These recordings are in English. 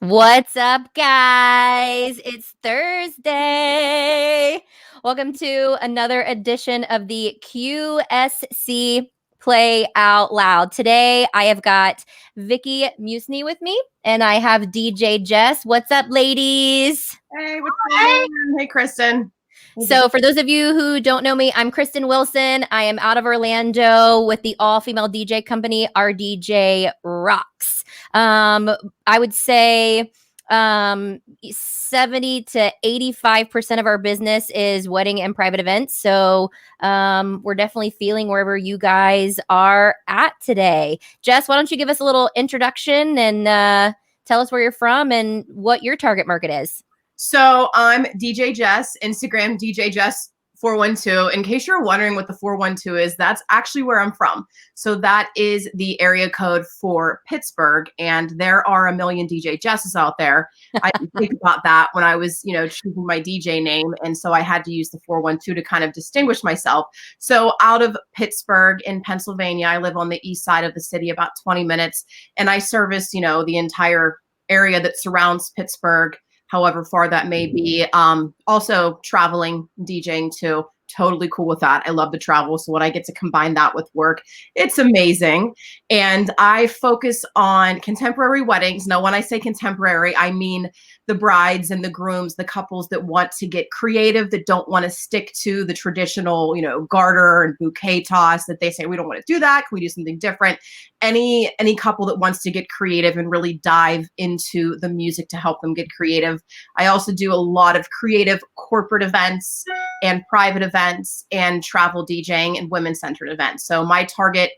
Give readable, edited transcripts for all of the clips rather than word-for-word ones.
What's up, guys? It's Thursday. Welcome to another edition of the QSC Play Out Loud. Today, I have got Vicky Musney with me, and I have DJ Jess. What's up, ladies? Hey, what's going on? Hey, Kristen. So, for those of you who don't know me, I'm Kristen Wilson. I am out of Orlando with the all-female DJ company RDJ Rocks. I would say 70 to 85% of our business is wedding and private events. So we're definitely feeling wherever you guys are at today. Jess, why don't you give us a little introduction and tell us where you're from and what your target market is? So I'm DJ Jess, Instagram DJ Jess 412. In case you're wondering what the 412 is, that's actually where I'm from. So that is the area code for Pittsburgh, and there are a million DJ Jesses out there. I didn't think about that when I was, choosing my DJ name, and so I had to use the 412 to kind of distinguish myself. So out of Pittsburgh in Pennsylvania, I live on the east side of the city, about 20 minutes, and I service, the entire area that surrounds Pittsburgh, however far that may be. Also traveling, DJing too. Totally cool with that. I love to travel. So when I get to combine that with work, it's amazing. And I focus on contemporary weddings. Now, when I say contemporary, I mean the brides and the grooms, the couples that want to get creative, that don't want to stick to the traditional, garter and bouquet toss, that they say, we don't want to do that. Can we do something different? Any couple that wants to get creative and really dive into the music to help them get creative. I also do a lot of creative corporate events and private events and travel DJing and women-centered events. So my target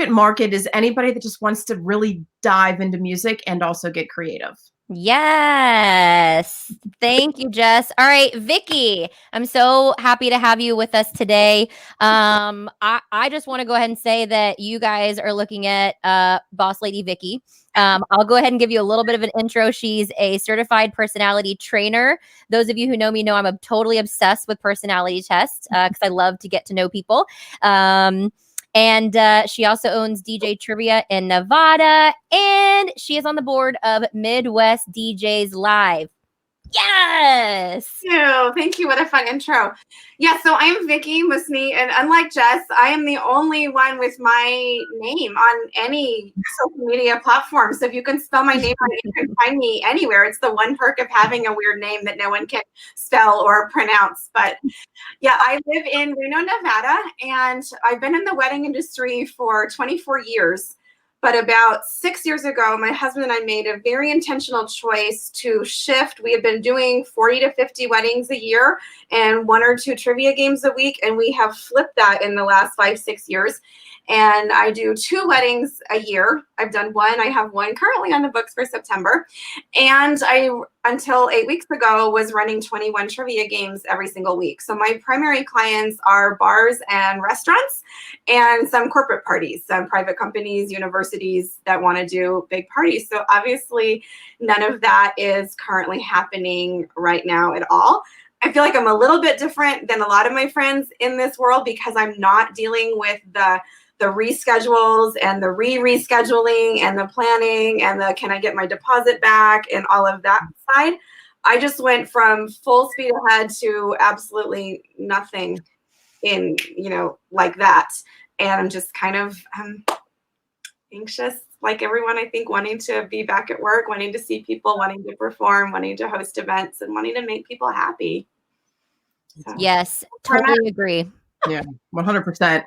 market is anybody that just wants to really dive into music and also get creative. Yes. Thank you, Jess. All right, Vicky, I'm so happy to have you with us today. I just want to go ahead and say that you guys are looking at Boss Lady Vicky. I'll go ahead and give you a little bit of an intro. She's a certified personality trainer. Those of you who know me know I'm totally obsessed with personality tests because I love to get to know people. And she also owns DJ Trivia in Nevada, and she is on the board of Midwest DJs Live. Yes. Thank you. What a fun intro. Yeah, so I'm Vicky Musney, and unlike Jess, I am the only one with my name on any social media platform. So if you can spell my name right, you can find me anywhere. It's the one perk of having a weird name that no one can spell or pronounce. But yeah, I live in Reno, Nevada, and I've been in the wedding industry for 24 years. But about 6 years ago, my husband and I made a very intentional choice to shift. We had been doing 40 to 50 weddings a year and 1 or 2 trivia games a week. And we have flipped that in the last 5-6 years. And I do 2 weddings a year. I've done 1. I have 1 currently on the books for September. And I, until 8 weeks ago, was running 21 trivia games every single week. So my primary clients are bars and restaurants and some corporate parties, some private companies, universities that want to do big parties. So obviously none of that is currently happening right now at all. I feel like I'm a little bit different than a lot of my friends in this world because I'm not dealing with the reschedules and the rescheduling and the planning and the can I get my deposit back and all of that side. I just went from full speed ahead to absolutely nothing in, like that. And I'm just kind of anxious, like everyone, I think, wanting to be back at work, wanting to see people, wanting to perform, wanting to host events, and wanting to make people happy. So, yes, totally agree. Yeah, 100%.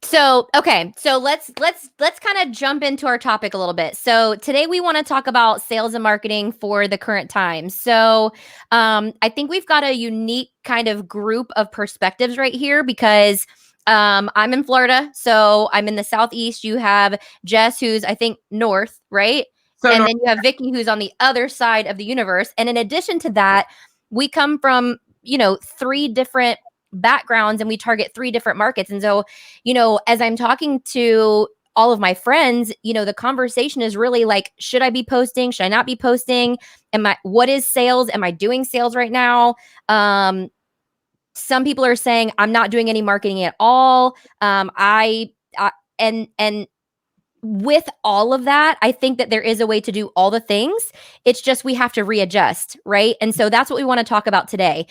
So, okay. So let's kind of jump into our topic a little bit. So today we want to talk about sales and marketing for the current times. So I think we've got a unique kind of group of perspectives right here because I'm in Florida. So I'm in the Southeast. You have Jess, who's I think north, right? So and then you have Vicky, who's on the other side of the universe. And in addition to that, we come from, 3 different backgrounds and we target 3 different markets. And so, as I'm talking to all of my friends, the conversation is really like, should I be posting? Should I not be posting? What is sales? Am I doing sales right now? Some people are saying I'm not doing any marketing at all. And with all of that, I think that there is a way to do all the things. It's just we have to readjust, right? And so that's what we want to talk about today.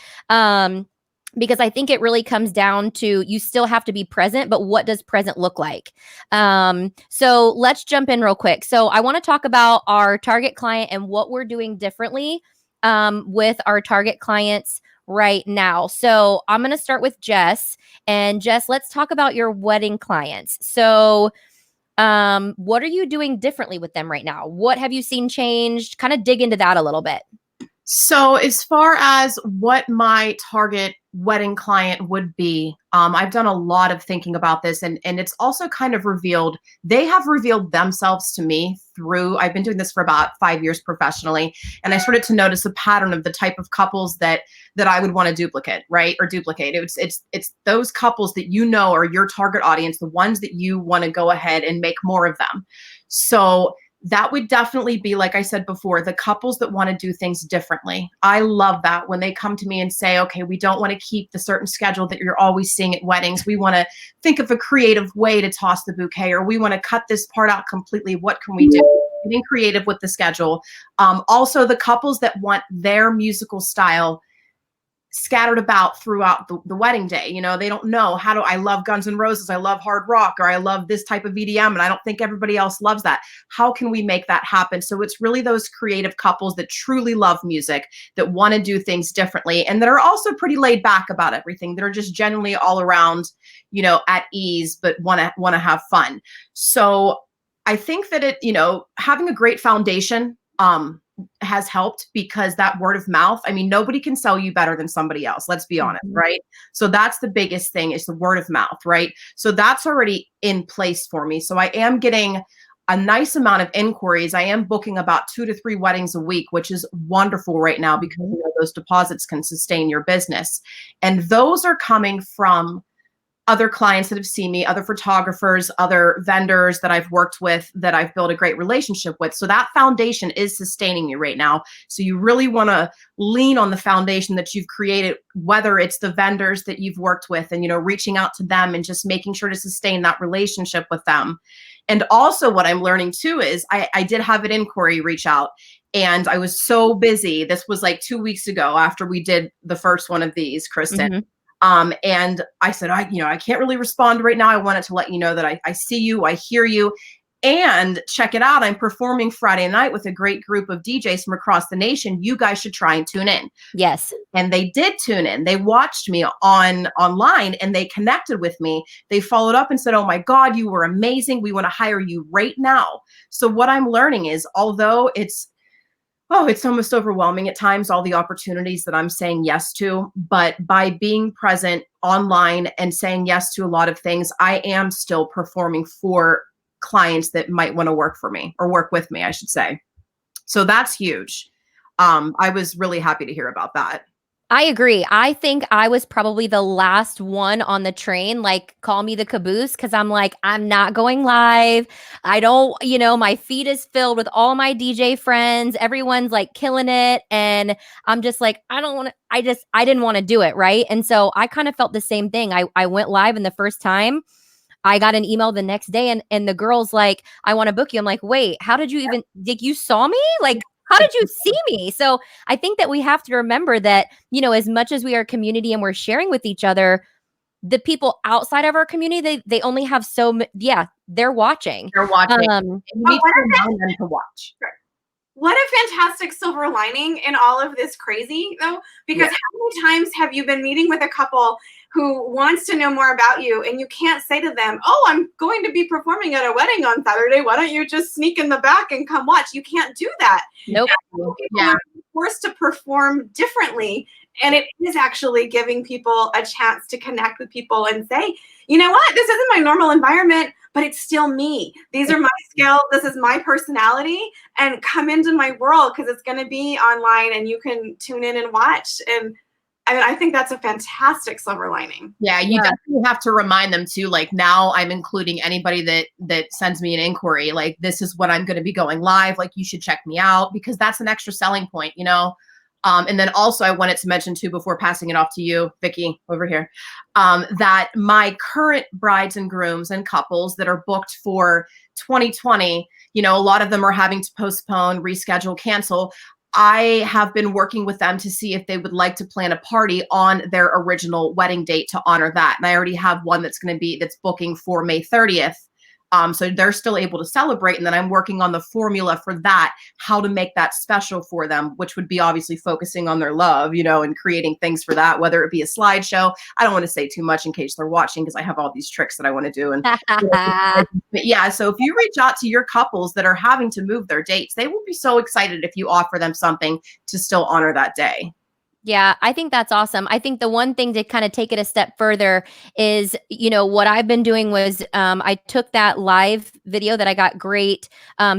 Because I think it really comes down to you still have to be present, but what does present look like? So let's jump in real quick. So I want to talk about our target client and what we're doing differently with our target clients right now. So I'm going to start with Jess. And Jess, let's talk about your wedding clients. So what are you doing differently with them right now? What have you seen changed? Kind of dig into that a little bit. So as far as what my target wedding client would be, I've done a lot of thinking about this, and it's also kind of revealed, they have revealed themselves to me through, I've been doing this for about 5 years professionally, and I started to notice a pattern of the type of couples that I would want to duplicate, right? Or duplicate. It's those couples that you know are your target audience, the ones that you want to go ahead and make more of them. So that would definitely be, like I said before, the couples that want to do things differently. I love that when they come to me and say, okay, we don't want to keep the certain schedule that you're always seeing at weddings. We want to think of a creative way to toss the bouquet, or we want to cut this part out completely. What can we do? Getting creative with the schedule. Also, the couples that want their musical style scattered about throughout the wedding day. You know, they don't know how I love Guns N' Roses, I love hard rock, or I love this type of EDM, and I don't think everybody else loves that. How can we make that happen? So it's really those creative couples that truly love music, that want to do things differently, and that are also pretty laid back about everything, that are just generally all around, you know, at ease, but want to have fun. So I think that it, you know, having a great foundation, has helped, because that word of mouth, I mean, nobody can sell you better than somebody else. Let's be honest, right? So that's the biggest thing, is the word of mouth, right? So that's already in place for me. So I am getting a nice amount of inquiries. I am booking about 2 to 3 weddings a week, which is wonderful right now, because you know, those deposits can sustain your business. And those are coming from other clients that have seen me, other photographers, other vendors that I've worked with, that I've built a great relationship with. So that foundation is sustaining you right now. So you really want to lean on the foundation that you've created, whether it's the vendors that you've worked with, and, you know, reaching out to them and just making sure to sustain that relationship with them. And also what I'm learning too is I did have an inquiry reach out, and I was so busy. This was like 2 weeks ago after we did the first one of these, Kristen. And I said, I can't really respond right now. I wanted to let you know that I see you, I hear you, and check it out. I'm performing Friday night with a great group of DJs from across the nation. You guys should try and tune in. Yes. And they did tune in. They watched me online, and they connected with me. They followed up and said, oh my God, you were amazing. We want to hire you right now. So what I'm learning is, although it's almost overwhelming at times, all the opportunities that I'm saying yes to, but by being present online and saying yes to a lot of things, I am still performing for clients that might want to work for me, or work with me, I should say. So that's huge. I was really happy to hear about that. I agree. I think I was probably the last one on the train, like, call me the caboose, because I'm like, I'm not going live. I don't, my feed is filled with all my DJ friends. Everyone's like killing it. And I'm just like, I didn't want to do it. Right. And so I kind of felt the same thing. I went live, and the first time I got an email the next day, and the girl's like, I want to book you. I'm like, wait, how did you even, you saw me? Like, how did you see me? So I think that we have to remember that, as much as we are a community and we're sharing with each other, the people outside of our community, they only have they're watching. They're watching. You need to remind them to watch. What a fantastic silver lining in all of this crazy, though, because how many times have you been meeting with a couple who wants to know more about you, and you can't say to them, oh, I'm going to be performing at a wedding on Saturday. Why don't you just sneak in the back and come watch? You can't do that. Nope. People are forced to perform differently. And it is actually giving people a chance to connect with people and say, you know what, this isn't my normal environment, but it's still me. These are my skills. This is my personality, and come into my world, because it's going to be online and you can tune in and watch. And I think that's a fantastic silver lining. Yeah, you definitely have to remind them too. Like, now I'm including anybody that sends me an inquiry. Like, this is what I'm going to be going live. Like, you should check me out, because that's an extra selling point, And then also I wanted to mention too, before passing it off to you, Vicky, over here, that my current brides and grooms and couples that are booked for 2020, you know, a lot of them are having to postpone, reschedule, cancel. I have been working with them to see if they would like to plan a party on their original wedding date to honor that. And I already have one that's booking for May 30th. So they're still able to celebrate. And then I'm working on the formula for that, how to make that special for them, which would be obviously focusing on their love, you know, and creating things for that, whether it be a slideshow. I don't want to say too much in case they're watching because I have all these tricks that I want to do. And but yeah, so if you reach out to your couples that are having to move their dates, they will be so excited if you offer them something to still honor that day. Yeah, I think that's awesome. I think the one thing to kind of take it a step further is, you know, what I've been doing was I took that live video that I got great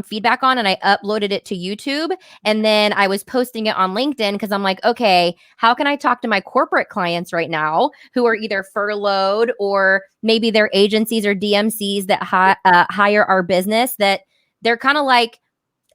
feedback on and I uploaded it to YouTube. And then I was posting it on LinkedIn because I'm like, okay, how can I talk to my corporate clients right now who are either furloughed or maybe they're agencies or DMCs that hire our business, that they're kind of like,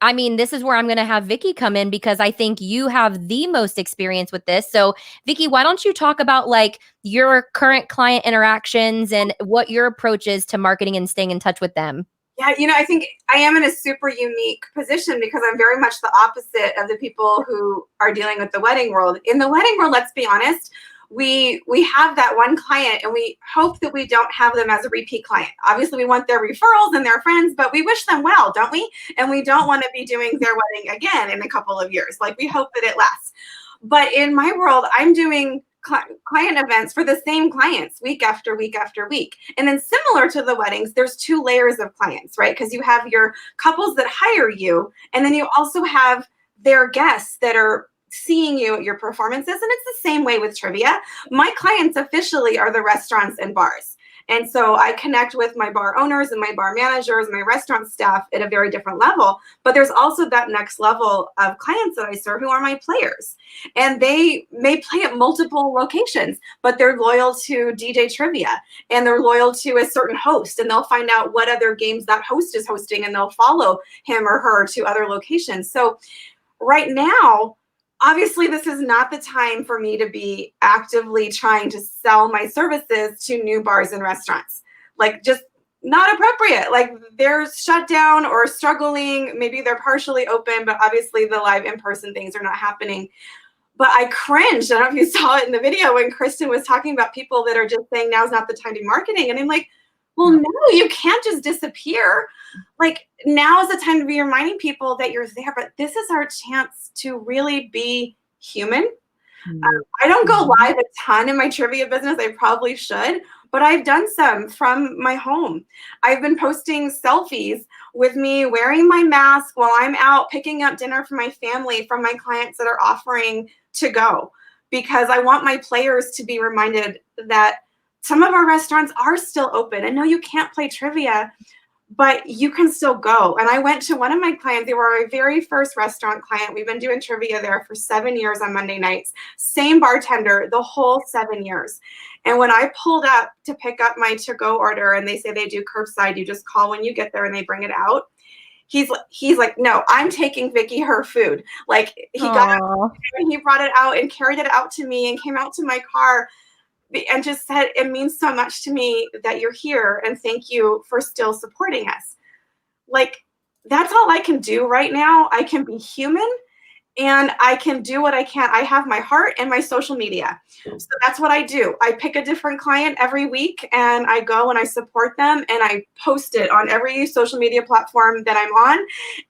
I mean, this is where I'm going to have Vicky come in because I think you have the most experience with this. So, Vicky, why don't you talk about like your current client interactions and what your approach is to marketing and staying in touch with them? Yeah, you know, I think I am in a super unique position because I'm very much the opposite of the people who are dealing with the wedding world. In the wedding world, let's be honest, we have that one client and we hope that we don't have them as a repeat client. Obviously, we want their referrals and their friends, but we wish them well, don't we? And we don't want to be doing their wedding again in a couple of years. Like, we hope that it lasts. But in my world, I'm doing client events for the same clients week after week after week. And then similar to the weddings, there's two layers of clients, right? Because you have your couples that hire you, and then you also have their guests that are seeing you at your performances. And it's the same way with trivia. My clients officially are the restaurants and bars. And so I connect with my bar owners and my bar managers, my restaurant staff at a very different level. But there's also that next level of clients that I serve who are my players. And they may play at multiple locations, but they're loyal to DJ Trivia and they're loyal to a certain host. And they'll find out what other games that host is hosting and they'll follow him or her to other locations. So right now, obviously, this is not the time for me to be actively trying to sell my services to new bars and restaurants. Like, just not appropriate. Like, they're shut down or struggling. Maybe they're partially open, but obviously the live in-person things are not happening. But I cringed. I don't know if you saw it in the video when Kristen was talking about people that are just saying now's not the time to be marketing. And I'm like, well, no, you can't just disappear. Like, now is the time to be reminding people that you're there, but this is our chance to really be human. I don't go live a ton in my trivia business. I probably should, but I've done some from my home. I've been posting selfies with me wearing my mask while I'm out picking up dinner for my family from my clients that are offering to go, because I want my players to be reminded that some of our restaurants are still open. And no, you can't play trivia, but you can still go. And I went to one of my clients. They were our very first restaurant client. We've been doing trivia there for 7 years on Monday nights. Same bartender the whole 7 years. And when I pulled up to pick up my to-go order, and they say they do curbside, you just call when you get there and they bring it out. He's like, no, I'm taking Vicky her food. Like, he got it and he brought it out and carried it out to me and came out to my car and just said, it means so much to me that you're here and thank you for still supporting us. Like, that's all I can do right now. I can be human and I can do what I can. I have my heart and my social media. So that's what I do. I pick a different client every week and I go and I support them and I post it on every social media platform that I'm on,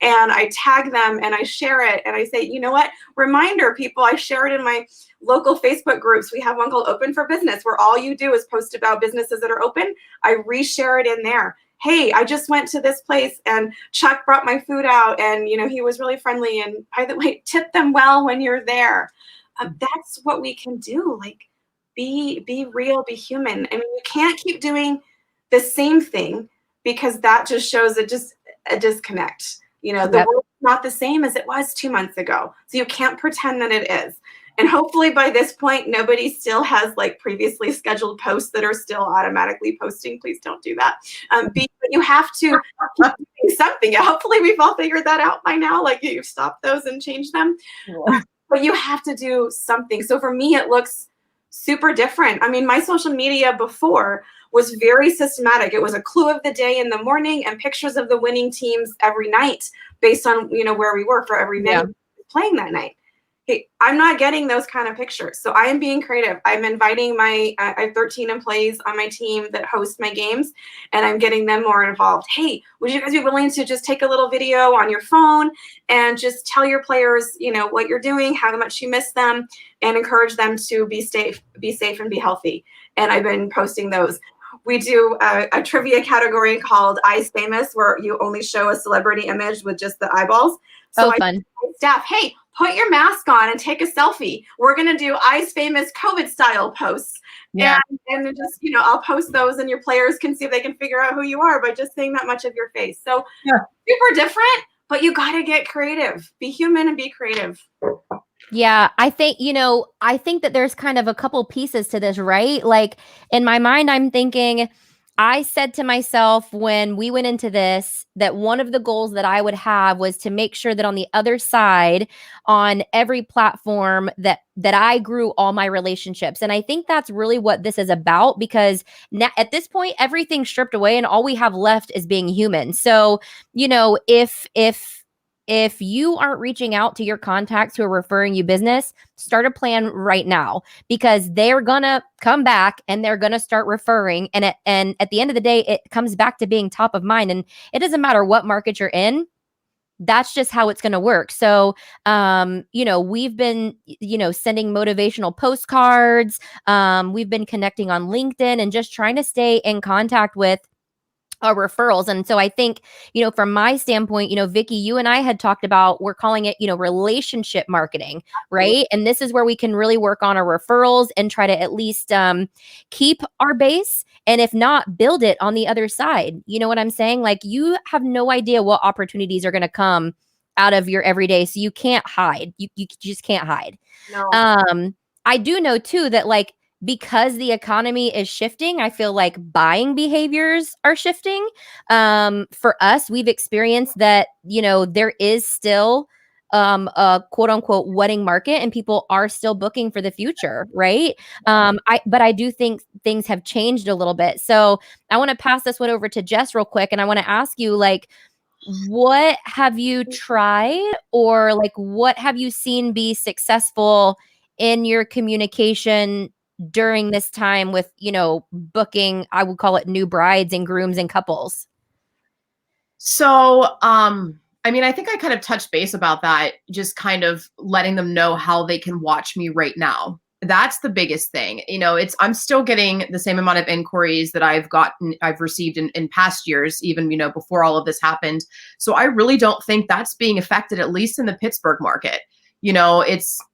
and I tag them and I share it and I say, you know what, reminder people, I share it in my local Facebook groups. We have one called Open for Business where all you do is post about businesses that are open. I reshare it in there. Hey, I just went to this place and Chuck brought my food out and, you know, he was really friendly. And by the way, tip them well when you're there. That's what we can do. Like, be real, be human. I mean, you can't keep doing the same thing because that just shows a disconnect. You know, the world's not the same as it was 2 months ago. So you can't pretend that it is. And hopefully by this point, nobody still has like previously scheduled posts that are still automatically posting. Please don't do that. But you have to keep doing something. Hopefully we've all figured that out by now. Like, you've stopped those and changed them. but you have to do something. So for me, it looks super different. I mean, my social media before was very systematic. It was a clue of the day in the morning and pictures of the winning teams every night based on, where we were for every venue playing that night. Hey, I'm not getting those kind of pictures. So I am being creative. I'm inviting I have 13 employees on my team that host my games, and I'm getting them more involved. Hey, would you guys be willing to just take a little video on your phone and just tell your players, what you're doing, how much you miss them, and encourage them to be safe and be healthy. And I've been posting those. We do a trivia category called Eyes Famous, where you only show a celebrity image with just the eyeballs. So fun. I tell my staff, hey, put your mask on and take a selfie. We're going to do Eyes Famous COVID style posts. Yeah. And then just, I'll post those, and your players can see if they can figure out who you are by just seeing that much of your face. So super different, but you got to get creative. Be human and be creative. Yeah, I think that there's kind of a couple pieces to this, right? Like in my mind, I'm thinking, I said to myself when we went into this that one of the goals that I would have was to make sure that on the other side, on every platform, that I grew all my relationships. And I think that's really what this is about, because now at this point, everything's stripped away and all we have left is being human. So, if you aren't reaching out to your contacts who are referring you business, start a plan right now, because they're going to come back and they're going to start referring. And at the end of the day, it comes back to being top of mind. And it doesn't matter what market you're in. That's just how it's going to work. So, we've been, sending motivational postcards. We've been connecting on LinkedIn and just trying to stay in contact with our referrals. And so I think, from my standpoint, Vicky, you and I had talked about, we're calling it, relationship marketing, right? And this is where we can really work on our referrals and try to at least keep our base. And if not, build it on the other side. You know what I'm saying? Like, you have no idea what opportunities are going to come out of your everyday. So you can't hide. You just can't hide. No. I do know too that, like, because the economy is shifting, I feel like buying behaviors are shifting. For us, we've experienced that, there is still a quote unquote wedding market, and people are still booking for the future, right? But I do think things have changed a little bit. So I want to pass this one over to Jess real quick, and I want to ask you, like, what have you tried, or like what have you seen be successful in your communication during this time with, booking, I would call it, new brides and grooms and couples? So, I think I kind of touched base about that, just kind of letting them know how they can watch me right now. That's the biggest thing. I'm still getting the same amount of inquiries that I've received in past years, even, before all of this happened. So I really don't think that's being affected, at least in the Pittsburgh market.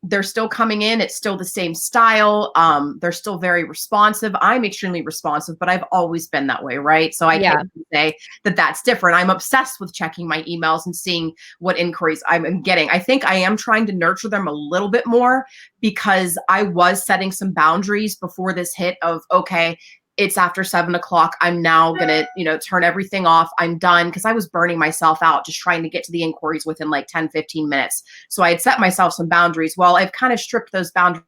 They're still coming in. It's still the same style. They're still very responsive. I'm extremely responsive, but I've always been that way, right? So I can't say that that's different. I'm obsessed with checking my emails and seeing what inquiries I'm getting. I think I am trying to nurture them a little bit more, because I was setting some boundaries before this hit of, okay, it's after 7 o'clock. I'm now going to, turn everything off. I'm done, because I was burning myself out just trying to get to the inquiries within like 10, 15 minutes. So I had set myself some boundaries. Well, I've kind of stripped those boundaries.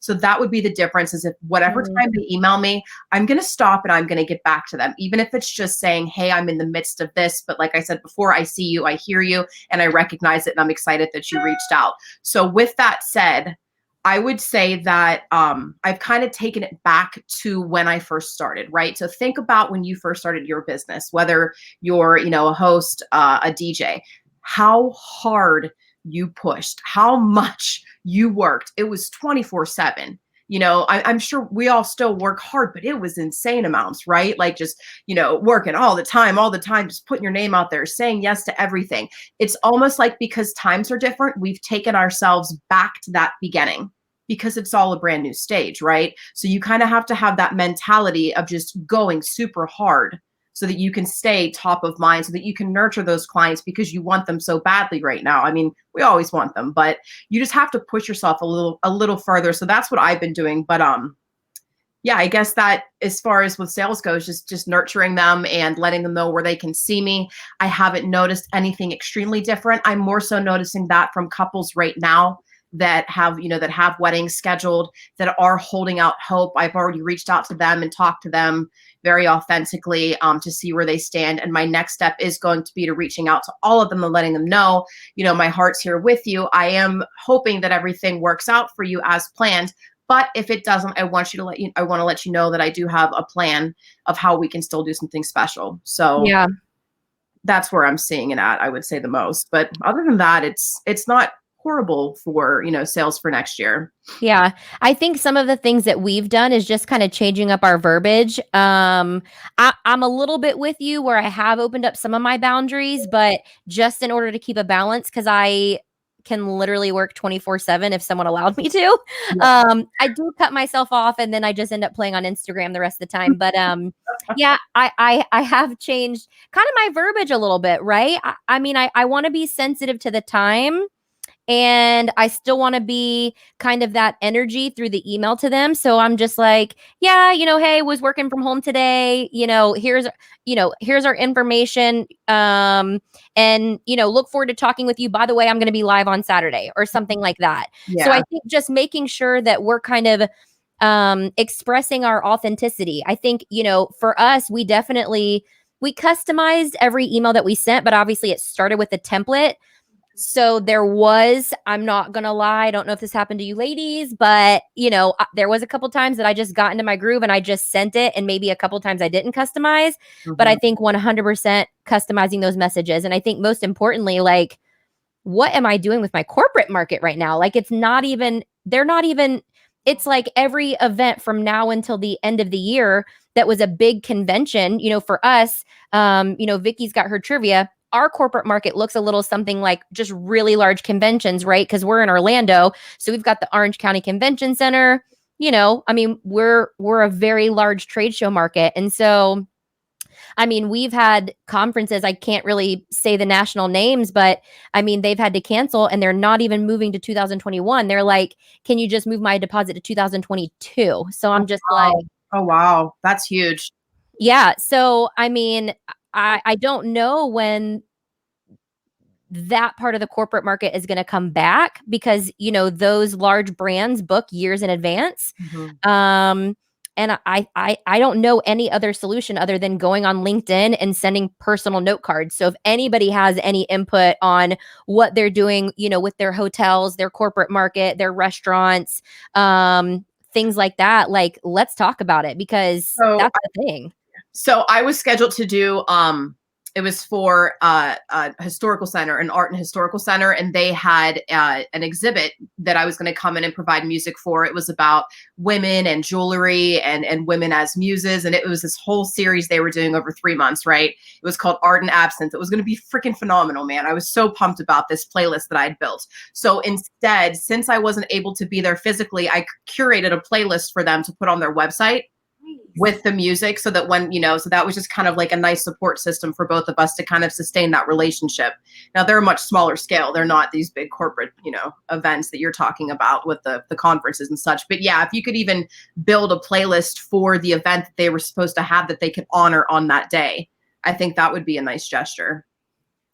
So that would be the difference, is if whatever time they email me, I'm going to stop and I'm going to get back to them. Even if it's just saying, hey, I'm in the midst of this. But like I said before, I see you, I hear you, and I recognize it. And I'm excited that you reached out. So with that said, I would say that I've kind of taken it back to when I first started, right? So think about when you first started your business, whether you're, a host, a DJ, how hard you pushed, how much you worked. It was 24/7. I'm sure we all still work hard, but it was insane amounts, right? Like just, working all the time, just putting your name out there, saying yes to everything. It's almost like, because times are different, we've taken ourselves back to that beginning, because it's all a brand new stage, right? So you kind of have to have that mentality of just going super hard so that you can stay top of mind, so that you can nurture those clients, because you want them so badly right now. I mean, we always want them, but you just have to push yourself a little further. So that's what I've been doing. But yeah, I guess that as far as with sales goes, just nurturing them and letting them know where they can see me. I haven't noticed anything extremely different. I'm more so noticing that from couples right now, that have, that have weddings scheduled, that are holding out hope. I've already reached out to them and talked to them very authentically to see where they stand. And my next step is going to be to reaching out to all of them and letting them know, my heart's here with you. I am hoping that everything works out for you as planned. But if it doesn't, I want to let you know that I do have a plan of how we can still do something special. So Yeah. that's where I'm seeing it at, I would say the most. But other than that, it's not horrible for, sales for next year. Yeah. I think some of the things that we've done is just kind of changing up our verbiage. I'm a little bit with you where I have opened up some of my boundaries, but just in order to keep a balance, because I can literally work 24/7 if someone allowed me to. Yeah. I do cut myself off and then I just end up playing on Instagram the rest of the time. But yeah, I have changed kind of my verbiage a little bit, right? I mean, I want to be sensitive to the time. And I still want to be kind of that energy through the email to them. So I'm just like, yeah, hey, was working from home today. Here's our information. And look forward to talking with you. By the way, I'm going to be live on Saturday or something like that. Yeah. So I think just making sure that we're kind of expressing our authenticity. I think, for us, we customized every email that we sent, but obviously it started with a template. So I'm not going to lie, I don't know if this happened to you ladies, but, there was a couple times that I just got into my groove and I just sent it. And maybe a couple times I didn't customize, but I think 100% customizing those messages. And I think most importantly, like, what am I doing with my corporate market right now? Like, it's like every event from now until the end of the year that was a big convention, for us, Vicky's got her trivia. Our corporate market looks a little something like just really large conventions, right? Because we're in Orlando. So we've got the Orange County Convention Center. I mean, we're a very large trade show market. And so, I mean, we've had conferences, I can't really say the national names, but I mean, they've had to cancel and they're not even moving to 2021. They're like, can you just move my deposit to 2022? So I'm just like, oh, wow. That's huge. Yeah. So, I mean, I don't know when that part of the corporate market is going to come back because, those large brands book years in advance. And I don't know any other solution other than going on LinkedIn and sending personal note cards. So if anybody has any input on what they're doing, with their hotels, their corporate market, their restaurants, things like that, like, let's talk about it because that's the thing. So I was scheduled to do, it was for a historical center, an art and historical center, and they had an exhibit that I was going to come in and provide music for. It was about women and jewelry and women as muses, and it was this whole series they were doing over 3 months, right? It was called Art and Absence. It was going to be freaking phenomenal, man. I was so pumped about this playlist that I had built. So instead, since I wasn't able to be there physically, I curated a playlist for them to put on their website with the music so that when, so that was just kind of like a nice support system for both of us to kind of sustain that relationship. Now they're a much smaller scale. They're not these big corporate, events that you're talking about with the conferences and such. But yeah, if you could even build a playlist for the event that they were supposed to have that they could honor on that day, I think that would be a nice gesture.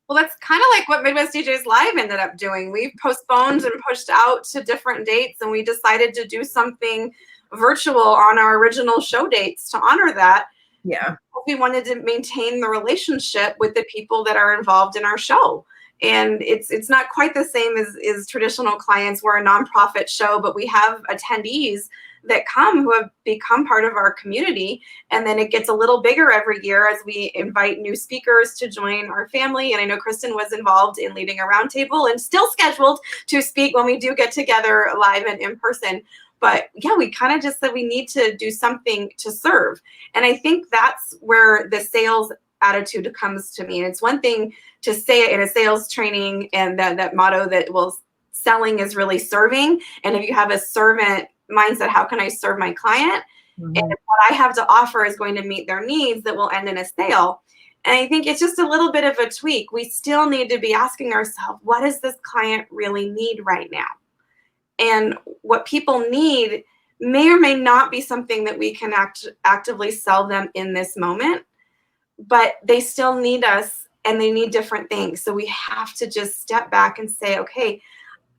Well, that's kind of like what Midwest DJs Live ended up doing. We postponed and pushed out to different dates, and we decided to do something virtual on our original show dates to honor that. Yeah. We wanted to maintain the relationship with the people that are involved in our show. And it's not quite the same as traditional clients. We're a nonprofit show, but we have attendees that come who have become part of our community. And then it gets a little bigger every year as we invite new speakers to join our family. And I know Kristen was involved in leading a roundtable and still scheduled to speak when we do get together live and in person. But yeah, we kind of just said we need to do something to serve. And I think that's where the sales attitude comes to me. And it's one thing to say it in a sales training and that motto that, well, selling is really serving. And if you have a servant mindset, how can I serve my client? And what I have to offer is going to meet their needs that will end in a sale. And I think it's just a little bit of a tweak. We still need to be asking ourselves, what does this client really need right now? And what people need may or may not be something that we can actively sell them in this moment, but they still need us and they need different things. So we have to just step back and say, okay,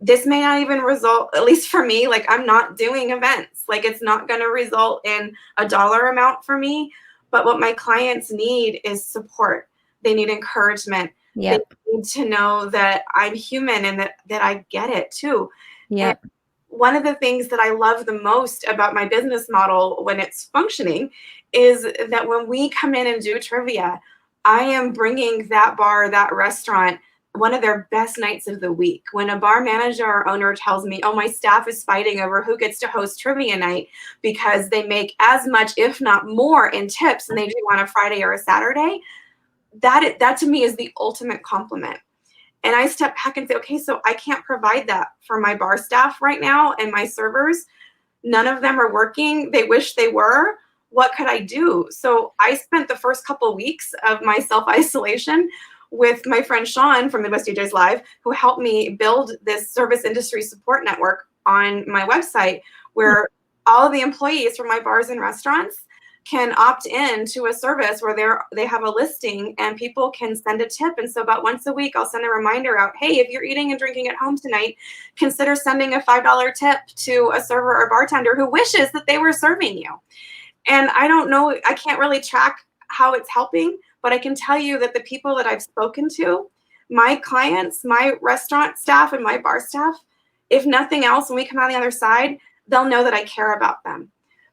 this may not even result, at least for me, like I'm not doing events. Like it's not going to result in a dollar amount for me. But what my clients need is support. They need encouragement. Yeah. They need to know that I'm human and that I get it too. Yeah. And one of the things that I love the most about my business model when it's functioning is that when we come in and do trivia, I am bringing that bar, that restaurant, one of their best nights of the week. When a bar manager or owner tells me, oh, my staff is fighting over who gets to host trivia night because they make as much, if not more, in tips than they do on a Friday or a Saturday, that to me is the ultimate compliment. And I step back and say, okay, so I can't provide that for my bar staff right now and my servers. None of them are working. They wish they were. What could I do? So I spent the first couple of weeks of my self-isolation with my friend Sean from Midwest DJs Live, who helped me build this service industry support network on my website where all of the employees from my bars and restaurants can opt in to a service where they have a listing and people can send a tip. And so about once a week, I'll send a reminder out, hey, if you're eating and drinking at home tonight, consider sending a $5 tip to a server or bartender who wishes that they were serving you. And I don't know, I can't really track how it's helping, but I can tell you that the people that I've spoken to, my clients, my restaurant staff and my bar staff, if nothing else, when we come out the other side, they'll know that I care about them.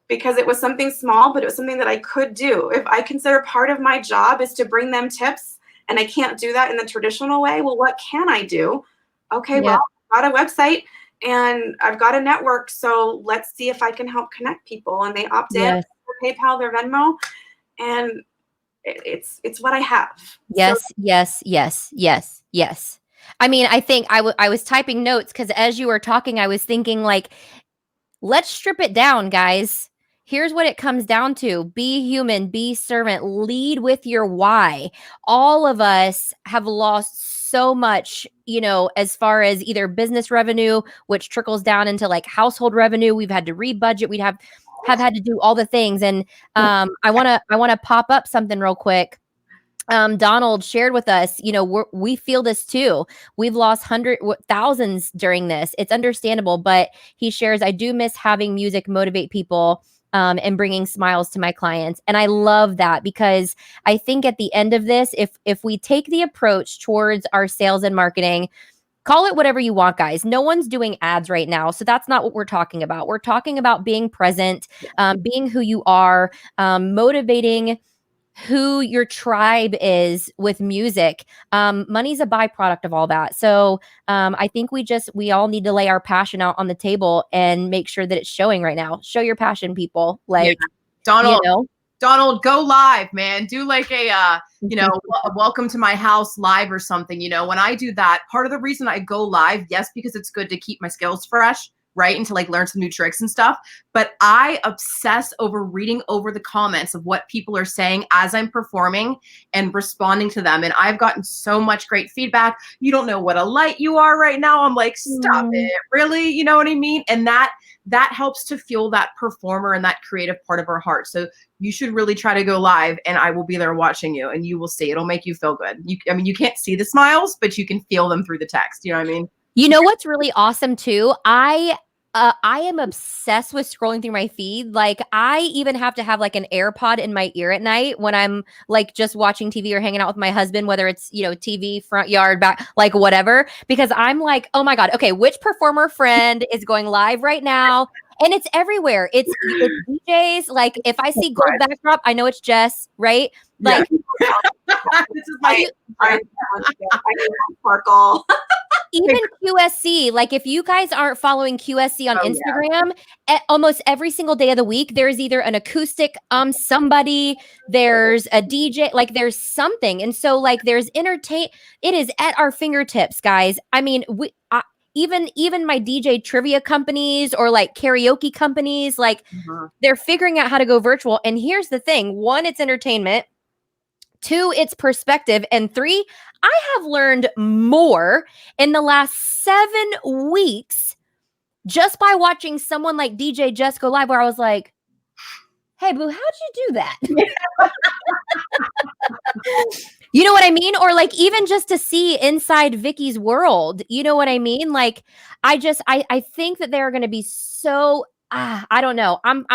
Because it was something small, but it was something that I could do. If I consider part of my job is to bring them tips and I can't do that in the traditional way, well, what can I do? Okay, well, I've got a website and I've got a network, so let's see if I can help connect people. And they opt in for PayPal, their Venmo, and it's what I have. Yes, so- yes. I mean, I think I was typing notes because as you were talking, I was thinking like, let's strip it down, guys. Here's what it comes down to. Be human, be servant, lead with your why. All of us have lost so much, as far as either business revenue, which trickles down into like household revenue. We've had to rebudget. We'd have had to do all the things. And I want to pop up something real quick. Donald shared with us, we feel this too. We've lost thousands during this. It's understandable, but he shares, I do miss having music motivate people and bringing smiles to my clients. And I love that because I think at the end of this, if we take the approach towards our sales and marketing, call it whatever you want, guys. No one's doing ads right now. So that's not what we're talking about. We're talking about being present, being who you are, motivating who your tribe is with music. Money's a byproduct of all that. So I think we all need to lay our passion out on the table and make sure that it's showing right now. Show your passion, people. Like, Donald, Donald, go live, man. Do like a, welcome to my house live or something. When I do that, part of the reason I go live, yes, because it's good to keep my skills fresh, right? And to like learn some new tricks and stuff. But I obsess over reading over the comments of what people are saying as I'm performing and responding to them. And I've gotten so much great feedback. You don't know what a light you are right now. I'm like, stop it. Really? You know what I mean? And that helps to fuel that performer and that creative part of our heart. So you should really try to go live and I will be there watching you and you will see. It'll make you feel good. You can't see the smiles, but you can feel them through the text. You know what I mean? You know what's really awesome too? I am obsessed with scrolling through my feed. Like I even have to have like an AirPod in my ear at night when I'm like just watching TV or hanging out with my husband, whether it's, TV, front yard, back, like whatever, because I'm like, oh my God, okay, which performer friend is going live right now? And it's everywhere. It's DJs. Like if I see gold backdrop, I know it's Jess, right? Like this is my sparkle. Even QSC, like if you guys aren't following QSC on Instagram, almost every single day of the week, there's either an acoustic, somebody, there's a DJ, like there's something. And so like there's it is at our fingertips, guys. I mean, even my DJ trivia companies or like karaoke companies, like they're figuring out how to go virtual. And here's the thing. 1, it's entertainment. 2, it's perspective. And 3, I have learned more in the last 7 weeks just by watching someone like DJ Jess go live, where I was like, hey, boo, how'd you do that? You know what I mean? Or like even just to see inside Vicky's world, you know what I mean? Like I think that they're going to be so I don't know. I'm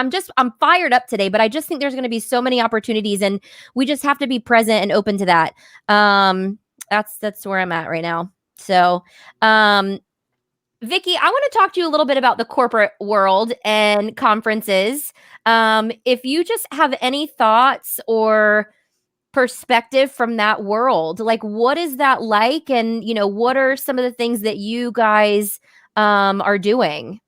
fired up today, but I just think there's going to be so many opportunities and we just have to be present and open to that. That's where I'm at right now. So, Vicky, I want to talk to you a little bit about the corporate world and conferences. If you just have any thoughts or perspective from that world, like what is that like, and what are some of the things that you guys are doing?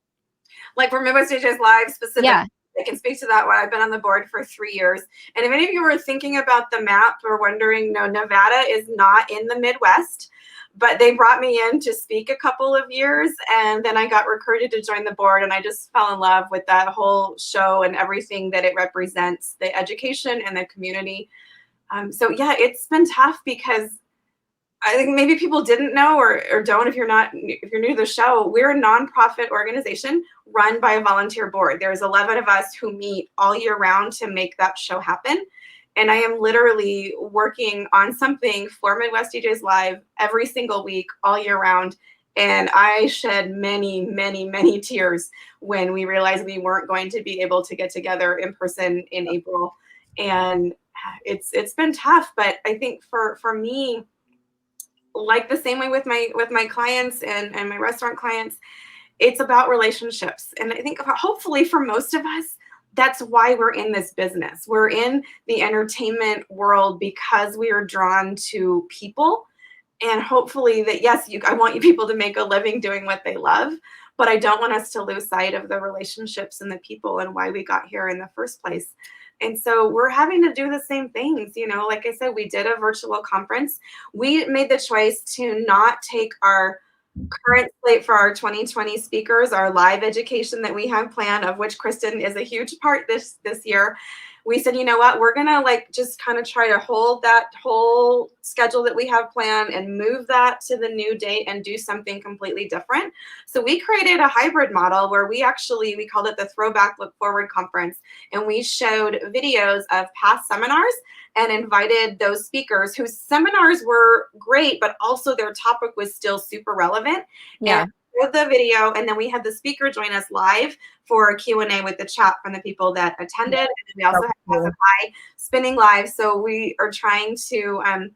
Like for Midwest DJs Live specifically, Yeah. I can speak to that one. I've been on the board for 3 years. And if any of you were thinking about the map or wondering, no, Nevada is not in the Midwest, but they brought me in to speak a couple of years. And then I got recruited to join the board. And I just fell in love with that whole show and everything that it represents, the education and the community. So yeah, it's been tough because I think maybe people didn't know or don't if you're new to the show. We're a nonprofit organization run by a volunteer board. There's 11 of us who meet all year round to make that show happen. And I am literally working on something for Midwest DJs Live every single week, all year round. And I shed many, many, many tears when we realized we weren't going to be able to get together in person in April. And it's been tough, but I think for me, like the same way with my clients and my restaurant clients, it's about relationships. And I think hopefully for most of us, that's why we're in this business. We're in the entertainment world because we are drawn to people. And hopefully that, yes, I want you people to make a living doing what they love, but I don't want us to lose sight of the relationships and the people and why we got here in the first place. And so we're having to do the same things. Like I said, we did a virtual conference. We made the choice to not take our current slate for our 2020 speakers, our live education that we have planned, of which Kristen is a huge part this year. We said, you know what, we're gonna just kind of try to hold that whole schedule that we have planned and move that to the new date and do something completely different. So we created a hybrid model where we called it the Throwback Look Forward Conference. And we showed videos of past seminars and invited those speakers whose seminars were great, but also their topic was still super relevant. Yeah. And the video, and then we had the speaker join us live for a Q&A with the chat from the people that attended. And then we also had SFI spinning live. So we are trying to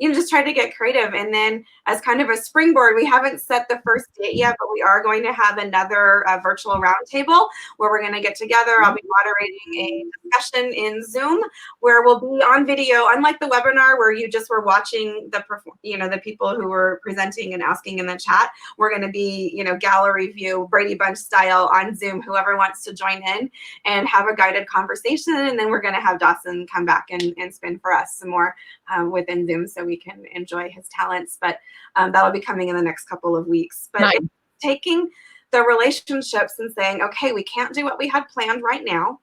just try to get creative. And then as kind of a springboard, we haven't set the first date yet, but we are going to have another virtual roundtable where we're going to get together. I'll be moderating a discussion in Zoom where we'll be on video, unlike the webinar where you just were watching the people who were presenting and asking in the chat. We're going to be, gallery view, Brady Bunch style on Zoom, whoever wants to join in and have a guided conversation. And then we're going to have Dawson come back and spin for us some more within Zoom so we can enjoy his talents. But that'll be coming in the next couple of weeks. But it's taking the relationships and saying, okay, we can't do what we had planned right now,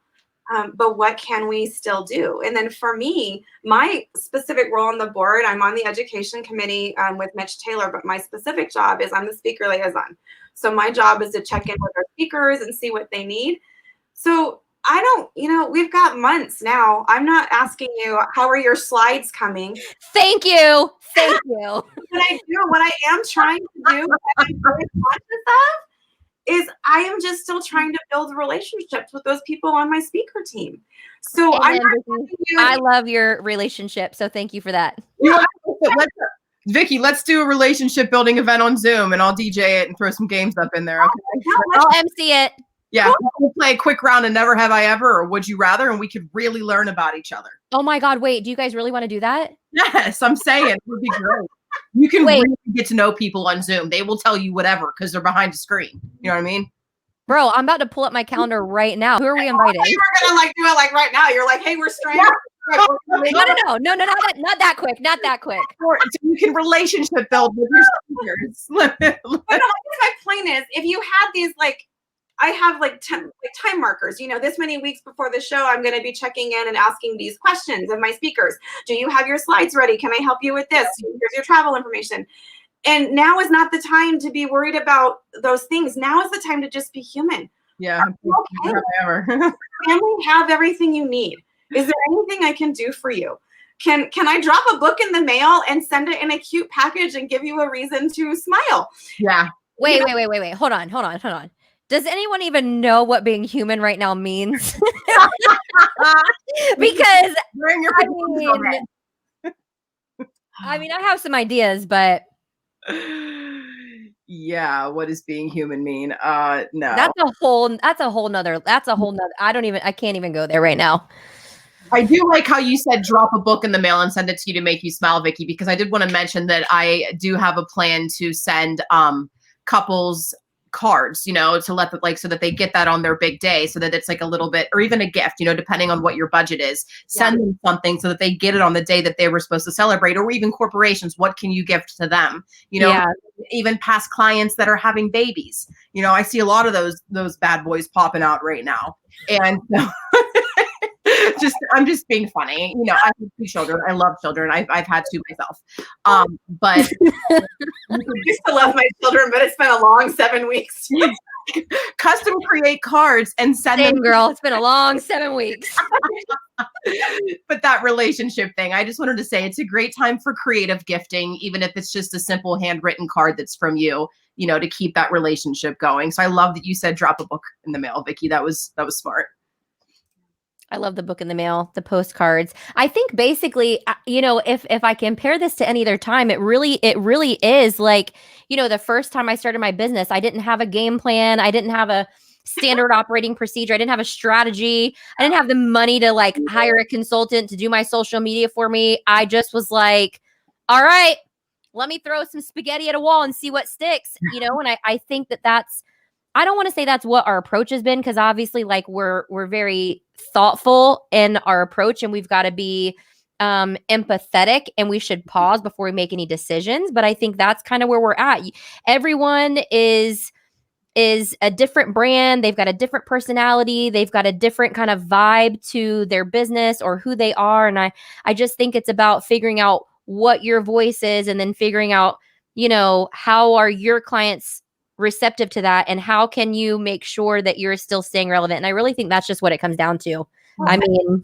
but what can we still do? And then for me, my specific role on the board, I'm on the education committee with Mitch Taylor, but my specific job is I'm the speaker liaison. So my job is to check in with our speakers and see what they need. So I don't, we've got months now. I'm not asking you, how are your slides coming? Thank you. Thank you. What I am trying to do, what I'm very conscious of, is I am just still trying to build relationships with those people on my speaker team. So I love your relationship. So thank you for that. Yeah. Vicky, let's do a relationship building event on Zoom and I'll DJ it and throw some games up in there. Okay? I'll MC it. Yeah, we'll play a quick round of Never Have I Ever or Would You Rather, and we could really learn about each other. Oh my God, wait, do you guys really want to do that? Yes, I'm saying it would be great. You can really get to know people on Zoom. They will tell you whatever because they're behind the screen. You know what I mean? Bro, I'm about to pull up my calendar right now. Who are we inviting? You were gonna do it right now. You're like, hey, we're stranded. No, not that quick. Not that quick. So you can relationship build with your speakers. But no, I guess my point is, if you had these I have time markers, this many weeks before the show, I'm going to be checking in and asking these questions of my speakers. Do you have your slides ready? Can I help you with this? Here's your travel information. And now is not the time to be worried about those things. Now is the time to just be human. Yeah. Okay. Ever. Family have everything you need. Is there anything I can do for you? Can I drop a book in the mail and send it in a cute package and give you a reason to smile? Yeah. Wait. Hold on. Does anyone even know what being human right now means? Because Wearing your I mean, I have some ideas, but yeah, what does being human mean? No. that's a whole nother, I can't even go there right now. I do like how you said drop a book in the mail and send it to you to make you smile, Vicky, because I did want to mention that I do have a plan to send couples cards, to let them, like, so that they get that on their big day, so that it's like a little bit, or even a gift, depending on what your budget is. Send them something so that they get it on the day that they were supposed to celebrate. Or even corporations, what can you gift to them? Even past clients that are having babies. I see a lot of those bad boys popping out right now, and I'm just being funny. I have 2 children. I love children. I've had 2 myself. But I used to love my children, but it's been a long 7 weeks. Custom create cards and send Same them. girl. It's been a long 7 weeks. But that relationship thing, I just wanted to say it's a great time for creative gifting, even if it's just a simple handwritten card that's from you, to keep that relationship going. So I love that you said drop a book in the mail, Vicky. That was smart. I love the book in the mail, the postcards. I think basically, if I compare this to any other time, it really is like, the first time I started my business, I didn't have a game plan. I didn't have a standard operating procedure. I didn't have a strategy. I didn't have the money to like hire a consultant to do my social media for me. I just was like, all right, let me throw some spaghetti at a wall and see what sticks, and I think that's, I don't want to say that's what our approach has been, because obviously like we're very thoughtful in our approach, and we've got to be empathetic, and we should pause before we make any decisions. But I think that's kind of where we're at. Everyone is a different brand. They've got a different personality. They've got a different kind of vibe to their business or who they are. And I just think it's about figuring out what your voice is, and then figuring out, how are your clients receptive to that, and how can you make sure that you're still staying relevant. And I really think that's just what it comes down to. I mean,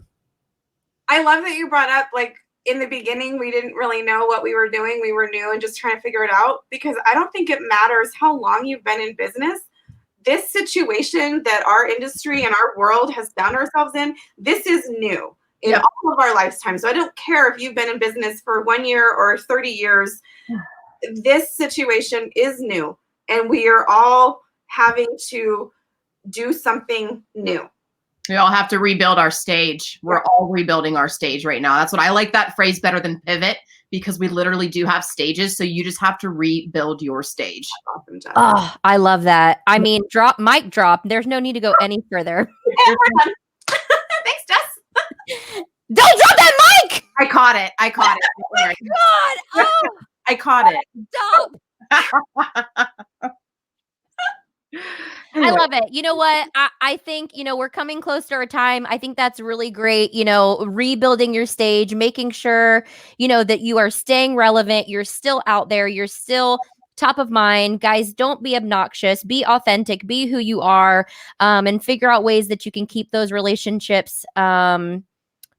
I love that you brought up, like, in the beginning, we didn't really know what we were doing. We were new and just trying to figure it out, because I don't think it matters how long you've been in business. This situation that our industry and our world has found ourselves in, this is new in all of our lifetime. So I don't care if you've been in business for 1 year or 30 years. This situation is new, and we are all having to do something new. We all have to rebuild our stage. We're all rebuilding our stage right now. That's what I like that phrase better than pivot, because we literally do have stages. So you just have to rebuild your stage. Awesome, Jess. oh, I love that. I mean, mic drop. There's no need to go any further. Thanks, Jess. Don't drop that mic. I caught it. Oh my God. Oh, I caught it. stop. I love it. You know what? I think, we're coming close to our time. I think that's really great. Rebuilding your stage, making sure, that you are staying relevant. You're still out there. You're still top of mind. Guys, don't be obnoxious. Be authentic. Be who you are, and figure out ways that you can keep those relationships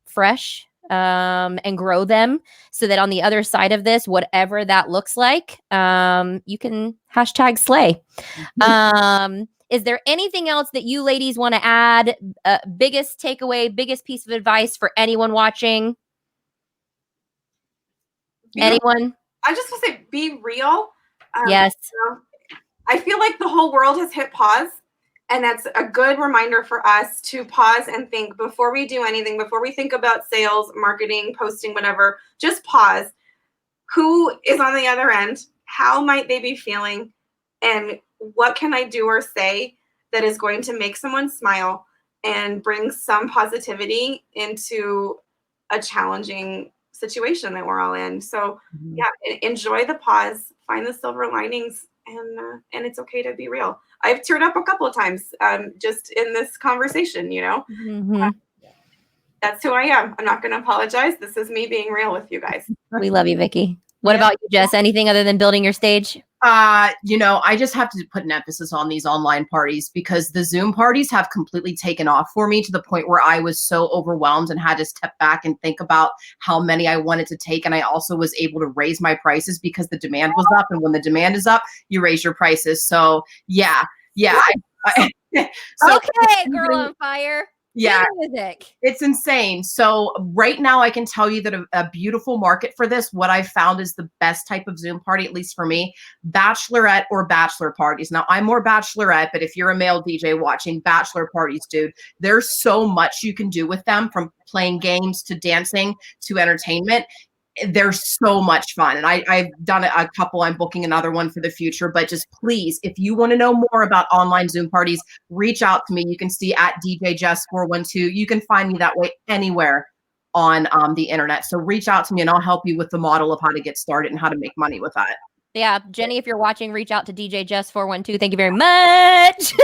fresh, and grow them, so that on the other side of this, whatever that looks like, you can #slay. Is there anything else that you ladies want to add? Biggest takeaway, biggest piece of advice for anyone watching? Anyone? I just want to say, be real. Yes. I feel like the whole world has hit pause. And that's a good reminder for us to pause and think before we do anything, before we think about sales, marketing, posting, whatever. Just pause. Who is on the other end? How might they be feeling? And what can I do or say that is going to make someone smile and bring some positivity into a challenging situation that we're all in? So enjoy the pause, find the silver linings, and it's okay to be real. I've teared up a couple of times just in this conversation, That's who I am. I'm not going to apologize. This is me being real with you guys. We love you, Vicky. What about you, Jess? Anything other than building your stage? I just have to put an emphasis on these online parties because the Zoom parties have completely taken off for me to the point where I was so overwhelmed and had to step back and think about how many I wanted to take. And I also was able to raise my prices because the demand was up. And when the demand is up, you raise your prices. So yeah. So okay, girl on fire. Yeah, music. it's insane. So right now I can tell you that a beautiful market for this, what I've found is the best type of Zoom party, at least for me, bachelorette or bachelor parties. Now I'm more bachelorette, but if you're a male DJ watching, bachelor parties, dude, there's so much you can do with them, from playing games to dancing to entertainment. They're so much fun. And I've done a couple. I'm booking another one for the future. But just please, if you want to know more about online Zoom parties, reach out to me. You can see at DJ Jess 412. You can find me that way anywhere on the internet. So reach out to me and I'll help you with the model of how to get started and how to make money with that. Yeah, Jenny, if you're watching, reach out to DJ Jess 412. Thank you very much.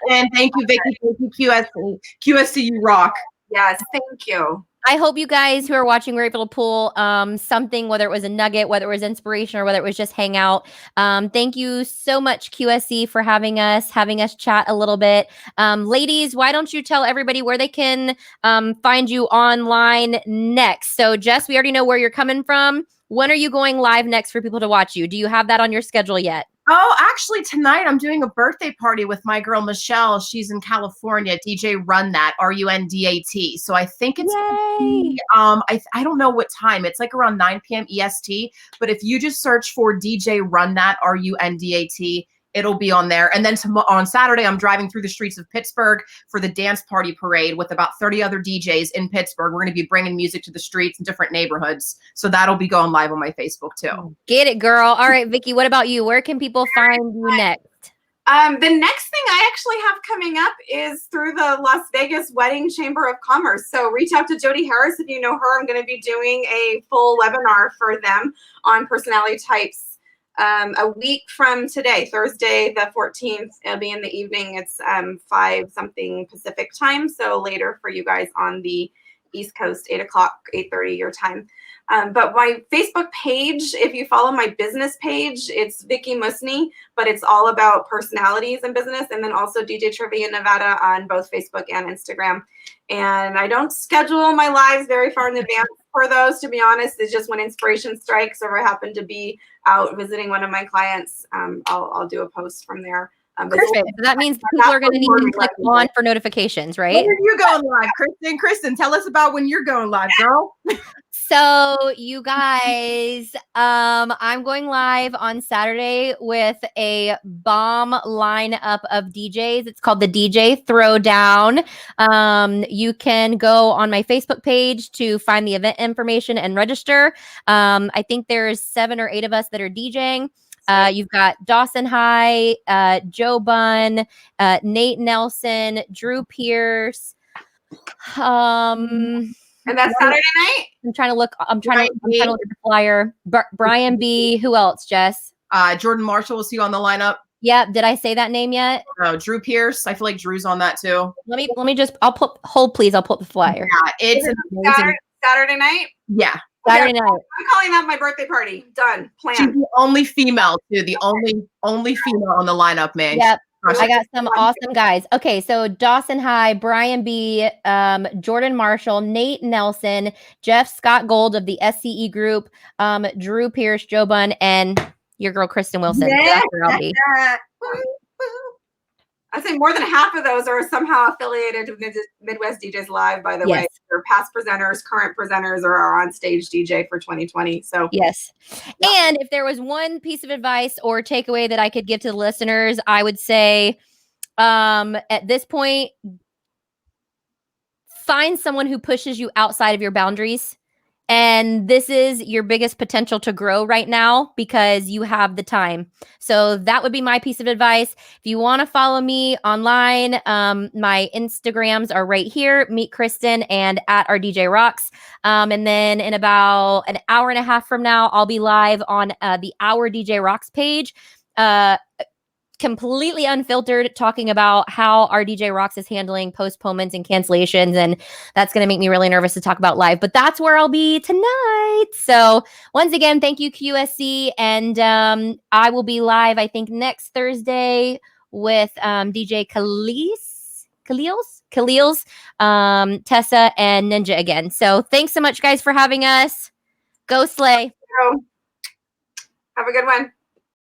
And thank you, Vicky. Thank you, QSC. QSC, you rock. Yes, thank you. I hope you guys who are watching were able to pull something, whether it was a nugget, whether it was inspiration, or whether it was just hang out. Thank you so much, QSC, for having us chat a little bit. Ladies, why don't you tell everybody where they can find you online next? So, Jess, we already know where you're coming from. When are you going live next for people to watch you? Do you have that on your schedule yet? Oh, actually, tonight I'm doing a birthday party with my girl Michelle. She's in California. DJ Run That, RUNDAT. So I think it's I don't know what time. It's like around 9 p.m. EST. But if you just search for DJ Run That, RUNDAT, it'll be on there. And then on Saturday, I'm driving through the streets of Pittsburgh for the dance party parade with about 30 other DJs in Pittsburgh. We're going to be bringing music to the streets in different neighborhoods. So that'll be going live on my Facebook too. Get it, girl. All right, Vicky, what about you? Where can people find you next? The next thing I actually have coming up is through the Las Vegas Wedding Chamber of Commerce. So reach out to Jody Harris if you know her. I'm going to be doing a full webinar for them on personality types a week from today, Thursday the 14th. It'll be in the evening. It's 5 something Pacific time, so later for you guys on the East Coast, 8 o'clock, 8:30 your time. But my Facebook page, if you follow my business page, it's Vicky Musney, but it's all about personalities and business. And then also DJ Trivia Nevada on both Facebook and Instagram. And I don't schedule my lives very far in advance for those, to be honest. It's just when inspiration strikes or I happen to be out visiting one of my clients, I'll do a post from there. Perfect. So that means people are going to need to click on for notifications, right? When are you going live, Kristen? Kristen, tell us about when you're going live, girl. So you guys, I'm going live on Saturday with a bomb lineup of DJs. It's called the DJ Throwdown. You can go on my Facebook page to find the event information and register. I think there's 7 or 8 of us that are DJing. You've got Dawson High, Joe Bunn, Nate Nelson, Drew Pierce. And that's Saturday night? I'm trying to look at the flyer. Brian B. Who else, Jess? Jordan Marshall. Was he on the lineup? Yeah. Did I say that name yet? No, Drew Pierce. I feel like Drew's on that too. Let me just, hold please. I'll pull up the flyer. Yeah, it's amazing. Saturday night? Yeah. Saturday night. I'm calling that my birthday party. Done. Planned. She's the only female too. The only female on the lineup, man. Yep. I got some awesome guys. Okay, so Dawson High, Brian B, Jordan Marshall, Nate Nelson, Jeff Scott Gold of the SCE Group, Drew Pierce, Joe Bunn, and your girl Kristen Wilson. Yeah. That's where I'll be. I say more than half of those are somehow affiliated with Midwest DJs Live, by the way. They're past presenters, current presenters, or are on stage DJ for 2020. So yes. Yeah. And if there was one piece of advice or takeaway that I could give to the listeners, I would say at this point, find someone who pushes you outside of your boundaries. And this is your biggest potential to grow right now because you have the time. So that would be my piece of advice. If you want to follow me online, my Instagrams are right here, Meet Kristen and at our DJ Rocks. And then in about an hour and a half from now, I'll be live on the Our DJ Rocks page. completely unfiltered, talking about how our DJ Rocks is handling postponements and cancellations. And that's going to make me really nervous to talk about live, but that's where I'll be tonight. So once again, thank you, QSC. And I will be live, I think, next Thursday with DJ Khalil's, Tessa, and Ninja again. So thanks so much, guys, for having us. Go Slay. Have a good one.